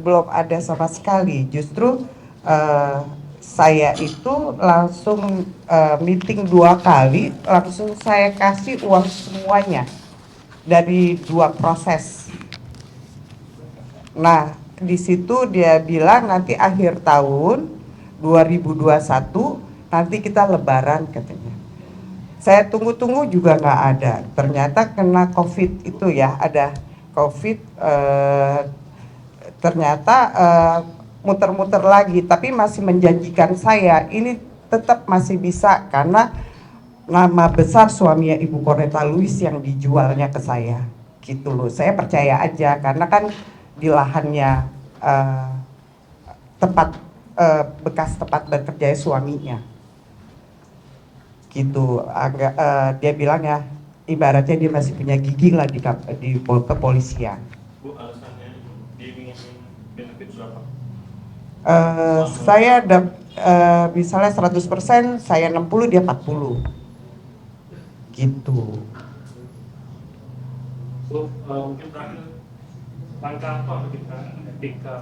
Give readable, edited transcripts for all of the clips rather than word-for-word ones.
belum ada sama sekali. Justru saya itu langsung meeting 2 kali, langsung saya kasih uang semuanya dari 2 proses. Nah, di situ dia bilang nanti akhir tahun 2021 nanti kita lebaran katanya. Saya tunggu-tunggu juga nggak ada. Ternyata kena COVID itu ya, ada COVID. Ternyata muter-muter lagi, tapi masih menjanjikan saya ini tetap masih bisa karena nama besar suaminya Ibu Corneta Louis yang dijualnya ke saya, gitu loh. Saya percaya aja karena kan di lahannya tempat bekas tempat bekerja suaminya, gitu. Agak dia bilang ya, ibaratnya dia masih punya gigi lah di kepolisian. Bu, alasannya dia ingin benefit berapa? Saya misalnya 100%, saya 60, dia 40. Gitu. Bu, mungkin terakhir, langkah apa kita ketika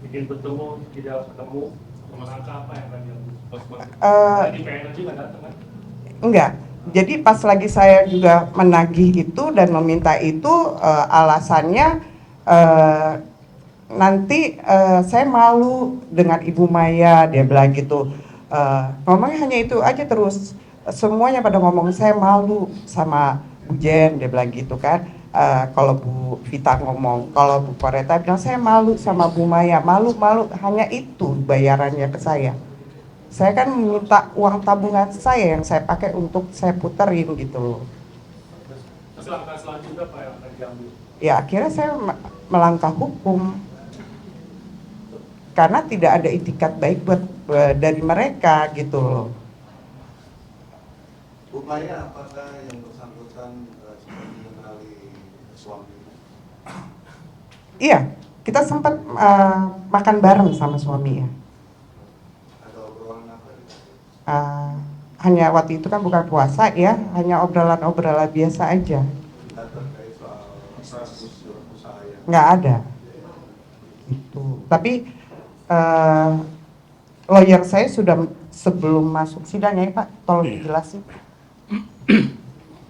ingin bertemu, tidak ketemu, langkah apa yang akan dilakukan? Di PN juga datang kan? Enggak. Jadi pas lagi saya juga menagih itu dan meminta itu, alasannya nanti saya malu dengan Ibu Maya, dia bilang gitu. Ngomongnya hanya itu aja terus. Semuanya pada ngomong saya malu sama Bu Jen, dia bilang gitu kan. Kalau Bu Vita ngomong, kalau Bu Corneta bilang saya malu sama Bu Maya, malu hanya itu bayarannya ke saya. Saya kan minta uang tabungan saya yang saya pakai untuk saya puterin gitu loh. Terus langkah selanjutnya apa yang akan diambil? Ya akhirnya saya melangkah hukum karena tidak ada itikat baik buat dari mereka gitu loh. Bu Maya, apakah yang bersangkutan sempat mengenali suami? Iya, kita sempat makan bareng sama suami ya. Ada obrolan apa? Hanya waktu itu kan bukan puasa ya, hanya obrolan-obrolan biasa aja. Tidak terkait soal usaha yang Nggak ada. Itu. Tapi lawyer saya sudah sebelum masuk sidang ya Pak, tolong dijelasin.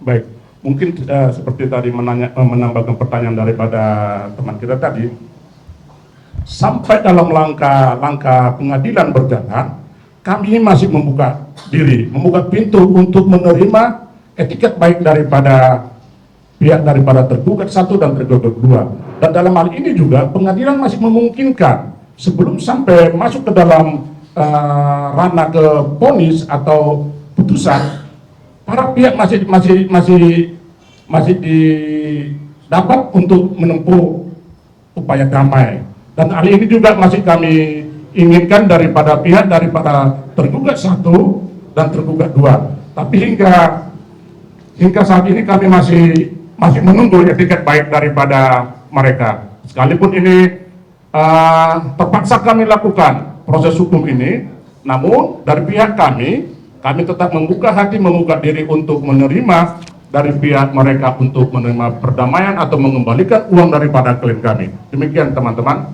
Baik, mungkin seperti tadi menambahkan pertanyaan daripada teman kita tadi, sampai dalam langkah pengadilan berjalan, kami masih membuka diri, membuka pintu untuk menerima etiket baik daripada pihak daripada tergugat 1 dan tergugat 2. Dan dalam hal ini juga pengadilan masih memungkinkan sebelum sampai masuk ke dalam ranah ke vonis atau putusan, para pihak masih dapat untuk menempuh upaya damai. Dan hal ini juga masih kami inginkan daripada pihak daripada tergugat 1 dan tergugat 2. Tapi hingga saat ini kami masih menunggu etiket baik daripada mereka. Sekalipun ini terpaksa kami lakukan proses hukum ini, namun dari pihak kami tetap membuka hati, membuka diri untuk menerima dari pihak mereka untuk menerima perdamaian atau mengembalikan uang daripada klien kami. Demikian teman-teman.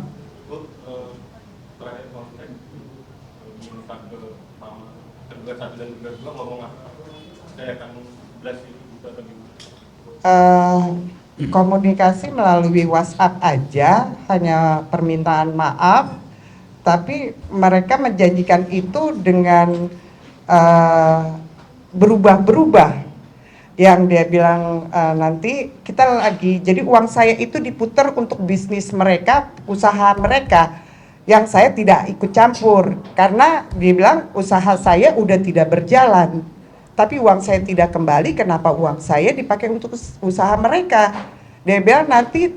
Terakhir konteks minta ke tergugat 1 dan tergugat 2 ngomong apa? Saya akan blessing atau gimana? Komunikasi melalui WhatsApp aja, hanya permintaan maaf, tapi mereka menjanjikan itu dengan berubah-berubah. Yang dia bilang nanti kita lagi, jadi uang saya itu diputar untuk bisnis mereka, usaha mereka, yang saya tidak ikut campur karena dia bilang usaha saya udah tidak berjalan, tapi uang saya tidak kembali. Kenapa uang saya dipakai untuk usaha mereka? Dia bilang nanti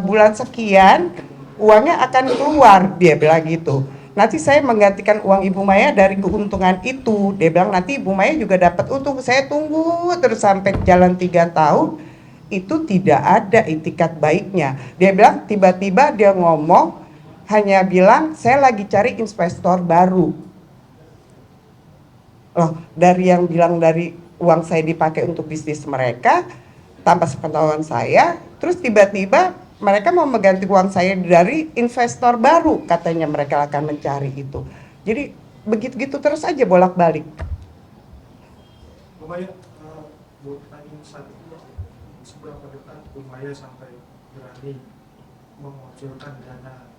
bulan sekian uangnya akan keluar, dia bilang gitu. Nanti saya menggantikan uang Ibu Maya dari keuntungan itu. Dia bilang nanti Ibu Maya juga dapat untung. Saya tunggu terus sampai jalan 3 tahun, itu tidak ada itikat baiknya. Dia bilang tiba-tiba dia ngomong, hanya bilang saya lagi cari investor baru. Loh, dari yang bilang dari uang saya dipakai untuk bisnis mereka tanpa sepengetahuan saya, terus tiba-tiba mereka mau mengganti uang saya dari investor baru, katanya mereka akan mencari itu. Jadi begitu-gitu terus aja bolak-balik. Lumayan, buat tanya saat itu seberapa dekat Lumaya sampai berani mengucurkan dana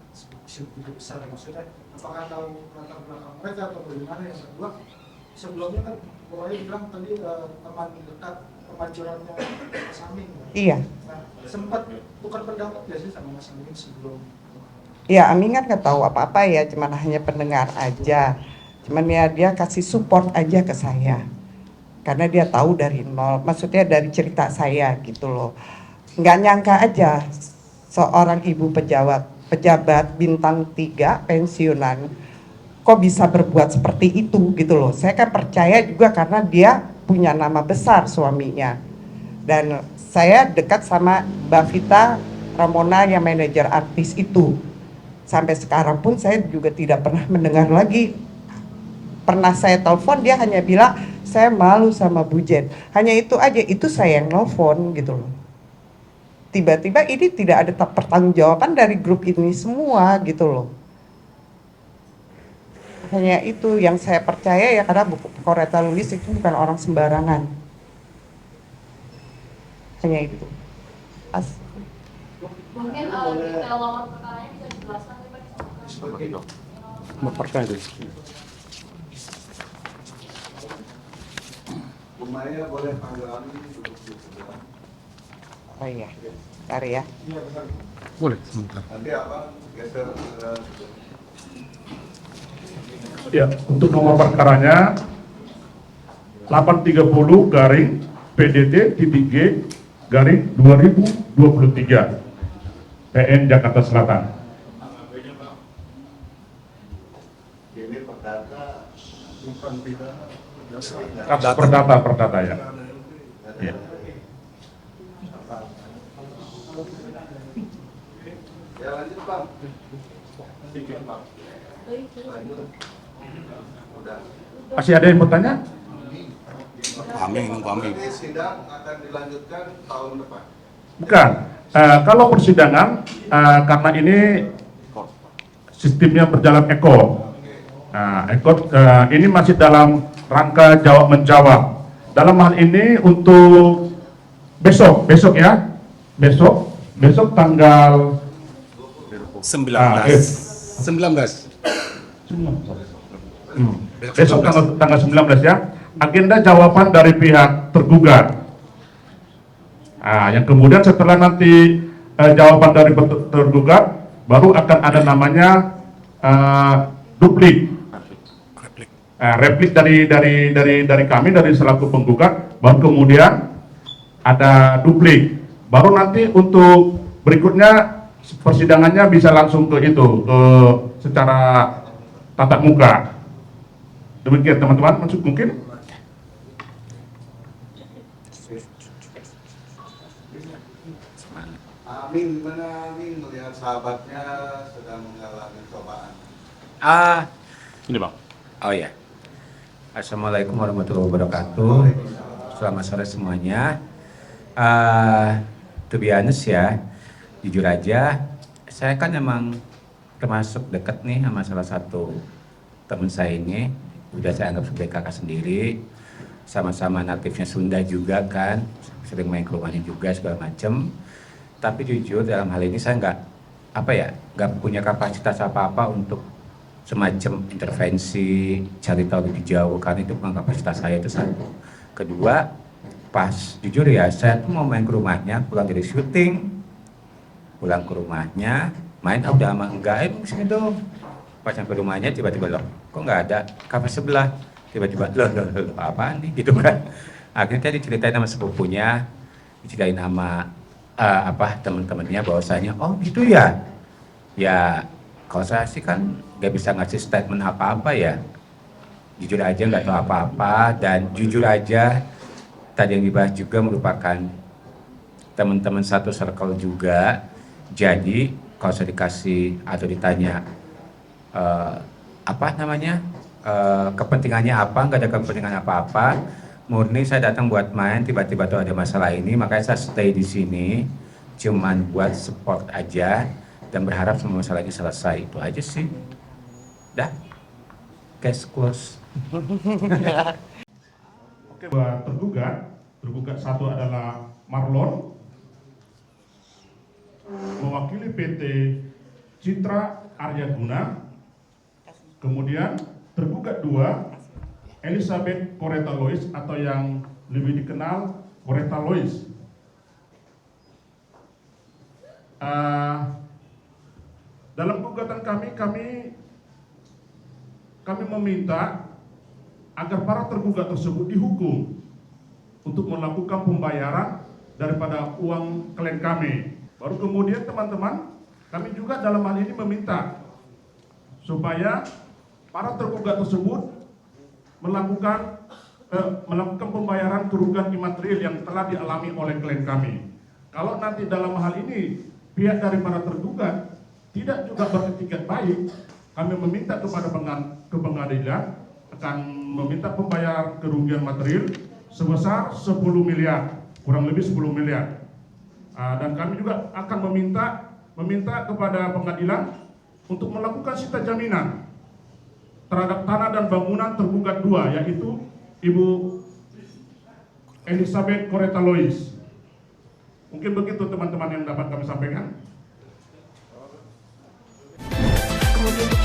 sebegitu besar, maksudnya apakah tahu latar belakang mereka atau bagaimana? Yang kedua, sebelumnya kan Lumaya bilang tadi teman dekat kemajurannya Mas Amin. Iya. Nah, sempat tukar pendapat gak sih sama Mas Amin sebelum? Ya, Amin kan nggak tahu apa-apa ya, cuman hanya pendengar aja. Cuman ya dia kasih support aja ke saya. Karena dia tahu dari nol, maksudnya dari cerita saya gitu loh. Nggak nyangka aja seorang ibu pejabat bintang 3 pensiunan kok bisa berbuat seperti itu gitu loh. Saya kan percaya juga karena dia punya nama besar suaminya. Dan saya dekat sama Mbak Vita Ramona yang manajer artis itu. Sampai sekarang pun saya juga tidak pernah mendengar lagi. Pernah saya telepon, dia hanya bilang, saya malu sama Bu Jen. Hanya itu aja, itu saya yang nelfon gitu loh. Tiba-tiba ini tidak ada pertanggungjawaban dari grup ini semua gitu loh. Hanya itu yang saya percaya ya, karena Koreta Lulis itu bukan orang sembarangan. Hanya itu. Mungkin detail nomor perkaranya bisa dijelaskan Sebagai Perkara itu. Lumaya boleh panggil kami duduk di sebelah. Oh iya, bentar ya. iya benar. Boleh sebentar. Nanti apa geser Ya, untuk nomor perkaranya 830 garing PDT titik G garing 2023 PN Jakarta Selatan. ini perdata bukan pidana. Kasus perdata ya. Ya. Ya lanjut Bang. Udah. Masih ada yang mau tanya? Nanti sidang akan dilanjutkan tahun depan. Bukan. Kalau persidangan karena ini sistemnya berjalan ekor. Ini masih dalam rangka jawab menjawab. Dalam hal ini untuk besok ya. Besok tanggal 19. Besok tanggal 19 ya. Agenda jawaban dari pihak tergugat. Yang kemudian setelah nanti jawaban dari tergugat, baru akan ada namanya replik dari kami dari selaku penggugat, baru kemudian ada duplik. Baru nanti untuk berikutnya persidangannya bisa langsung ke secara tatap muka. Demikian teman-teman, mungkin. Amin, gimana Amin melihat sahabatnya sedang mengalami cobaan? Ini Bang. Oh ya. Assalamualaikum warahmatullahi wabarakatuh. Selamat sore semuanya. To be honest ya, jujur aja, saya kan emang termasuk dekat nih sama salah satu teman saya ini. Udah saya anggap sebagai kakak sendiri. Sama-sama natifnya Sunda juga kan, sering main ke rumahnya juga segala macem. Tapi jujur dalam hal ini saya nggak punya kapasitas apa-apa untuk semacam intervensi, cari tahu lebih jauh, karena itu bukan kapasitas saya, itu satu. Kedua, pas jujur ya, saya tuh mau main ke rumahnya, pulang dari syuting, pulang ke rumahnya, main udah sama enggak, sini dong. Pas sampai rumahnya tiba-tiba loh, kok nggak ada, kamar sebelah, tiba-tiba loh apaan nih gitu kan. Akhirnya diceritain sama sepupunya, diceritain sama teman-temannya bahwasanya oh gitu ya. Ya kalau saya sih kan nggak bisa ngasih statement apa-apa ya. Jujur aja nggak tahu apa-apa, dan jujur aja tadi yang dibahas juga merupakan teman-teman satu circle juga. Jadi kalau saya dikasih atau ditanya kepentingannya apa, nggak ada kepentingan apa-apa. Murni saya datang buat main, tiba-tiba tuh ada masalah ini, makanya saya stay di sini. cuman buat support aja dan berharap semua masalah ini selesai, itu aja sih. Dah, case close. Oke, buat tergugat satu adalah Marlon, mewakili PT Citra Aryaguna. Kemudian tergugat 2, Elizabeth Coretta Lois atau yang lebih dikenal Coretta Lois. Dalam gugatan kami meminta agar para tergugat tersebut dihukum untuk melakukan pembayaran daripada uang klien kami. Baru kemudian teman-teman, kami juga dalam hal ini meminta supaya para tergugat tersebut melakukan pembayaran kerugian imaterial yang telah dialami oleh klien kami. Kalau nanti dalam hal ini pihak dari para tergugat tidak juga beretikat baik, kami meminta kepada pengadilan akan meminta pembayaran kerugian material sebesar 10 miliar, kurang lebih 10 miliar. Dan kami juga akan meminta kepada pengadilan untuk melakukan sita jaminan terhadap tanah dan bangunan tergugat 2, yaitu Ibu Elizabeth Coretta Lois. Mungkin begitu teman-teman yang dapat kami sampaikan. Kemudian